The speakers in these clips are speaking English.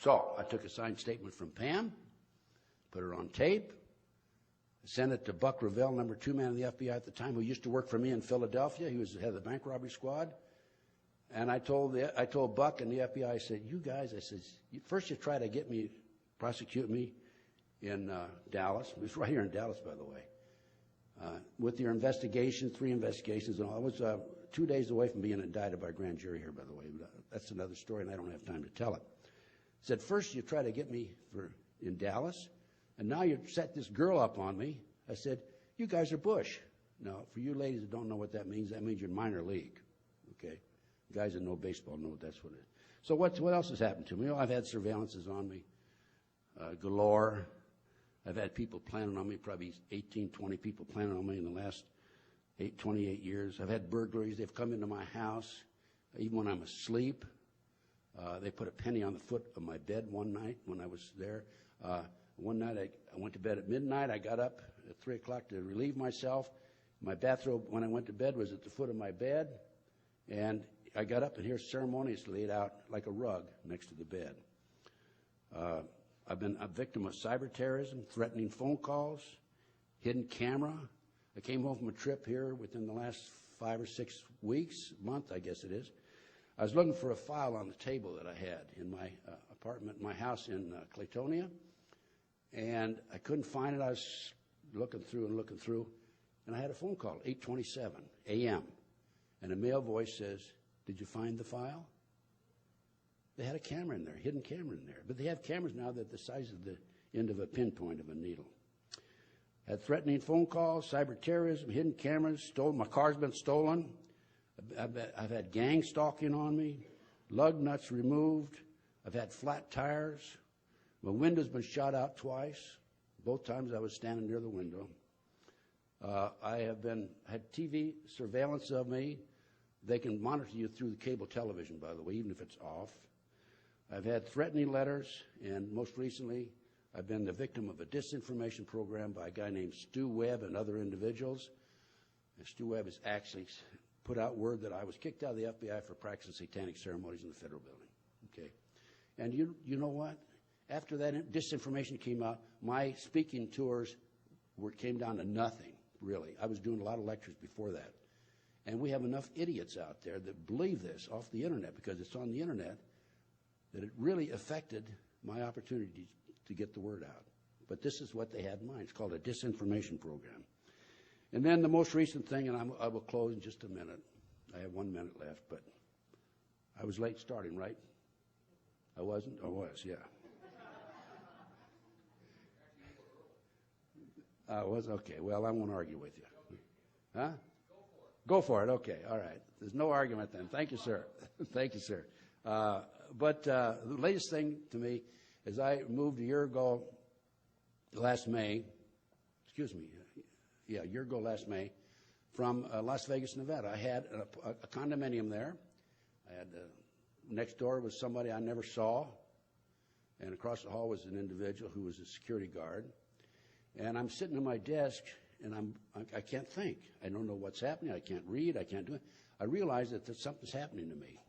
So I took a signed statement from Pam, put it on tape, sent it to Buck Revell, number 2 man in the FBI at the time, who used to work for me in Philadelphia. He was the head of the bank robbery squad. And I told Buck and the FBI, I said, you guys, I said, first you try to prosecute me in Dallas. It was right here in Dallas, by the way. With your investigation, 3 investigations and all. I was 2 days away from being indicted by a grand jury here, by the way. But that's another story, and I don't have time to tell it. Said, first you try to get me in Dallas, and now you set this girl up on me. I said, you guys are Bush. Now, for you ladies that don't know what that means you're minor league, okay? Guys that know baseball know that's what it is. So what else has happened to me? I've had surveillances on me galore. I've had people planning on me, probably 18, 20 people planning on me in the last 28 years. I've had burglaries. They've come into my house, even when I'm asleep. They put a penny on the foot of my bed one night when I was there. One night I went to bed at midnight. I got up at 3 o'clock to relieve myself. My bathrobe, when I went to bed, was at the foot of my bed. And I got up, and here's ceremoniously laid out like a rug next to the bed. I've been a victim of cyber terrorism, threatening phone calls, hidden camera. I came home from a trip here within the last 5 or 6 weeks, month, I guess it is. I was looking for a file on the table that I had in my apartment, my house in Claytonia, and I couldn't find it. I was looking through, and I had a phone call, 8:27 a.m., and a male voice says, did you find the file? They had a camera in there, hidden camera in there. But they have cameras now that the size of the end of a pinpoint of a needle. Had threatening phone calls, cyber terrorism, hidden cameras, stolen. My car's been stolen. I've had gang stalking on me, lug nuts removed. I've had flat tires. My window's been shot out twice. Both times I was standing near the window. I have had TV surveillance of me. They can monitor you through the cable television, by the way, even if it's off. I've had threatening letters, and most recently, I've been the victim of a disinformation program by a guy named Stu Webb and other individuals. And Stu Webb has actually put out word that I was kicked out of the FBI for practicing satanic ceremonies in the federal building. Okay, and you know what? After that disinformation came out, my speaking tours came down to nothing, really. I was doing a lot of lectures before that. And we have enough idiots out there that believe this off the internet, because it's on the internet, that it really affected my opportunity to get the word out. But this is what they had in mind. It's called a disinformation program. And then the most recent thing, and I will close in just a minute. I have 1 minute left, but I was late starting, right? I wasn't? I was, yeah. I was? Okay, well, I won't argue with you. Huh? Go for it. Okay, all right. There's no argument then. Thank you, sir. Thank you, sir. But the latest thing to me is I moved a year ago last May, a year ago last May, from Las Vegas, Nevada. I had a condominium there. I had next door was somebody I never saw, and across the hall was an individual who was a security guard. And I'm sitting at my desk, and I can't think. I don't know what's happening. I can't read. I can't do it. I realize that something's happening to me.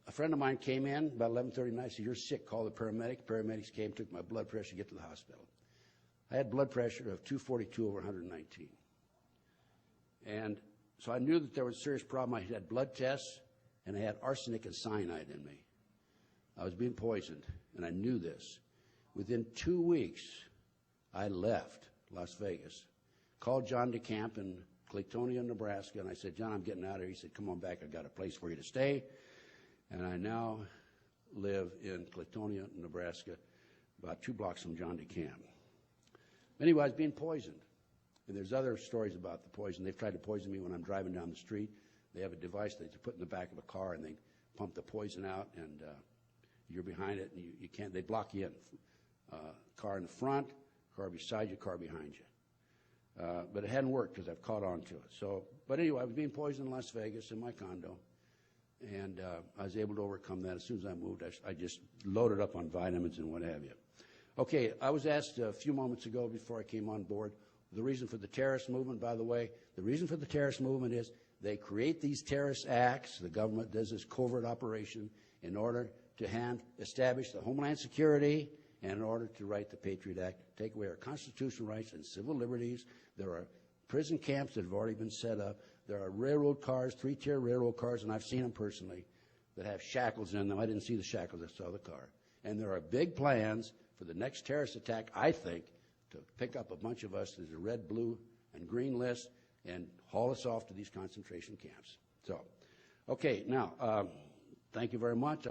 A friend of mine came in about 11:30 at night. Said, "You're sick. Call the paramedic." Paramedics came, took my blood pressure to get to the hospital. I had blood pressure of 242 over 119. And so I knew that there was a serious problem. I had blood tests, and I had arsenic and cyanide in me. I was being poisoned, and I knew this. Within 2 weeks, I left Las Vegas, called John DeCamp in Claytonia, Nebraska, and I said, "John, I'm getting out of here." He said, "Come on back. I got a place for you to stay." And I now live in Claytonia, Nebraska, about 2 blocks from John DeCamp. Anyway, I was being poisoned. And there's other stories about the poison. They've tried to poison me when I'm driving down the street. They have a device that you put in the back of a car, and they pump the poison out, and you're behind it, and you can't. They block you in. Car in the front, car beside you, car behind you. But it hadn't worked because I've caught on to it. But anyway, I was being poisoned in Las Vegas in my condo, and I was able to overcome that. As soon as I moved, I just loaded up on vitamins and what have you. Okay, I was asked a few moments ago before I came on board, the reason for the terrorist movement, by the way. The reason for the terrorist movement is they create these terrorist acts. The government does this covert operation in order to establish the Homeland Security, and in order to write the Patriot Act, take away our constitutional rights and civil liberties. There are prison camps that have already been set up. There are railroad cars, three-tier railroad cars, and I've seen them personally, that have shackles in them. I didn't see the shackles, I saw the car. And there are big plans for the next terrorist attack, I think, to pick up a bunch of us as a red, blue, and green list and haul us off to these concentration camps. So, okay, now, thank you very much.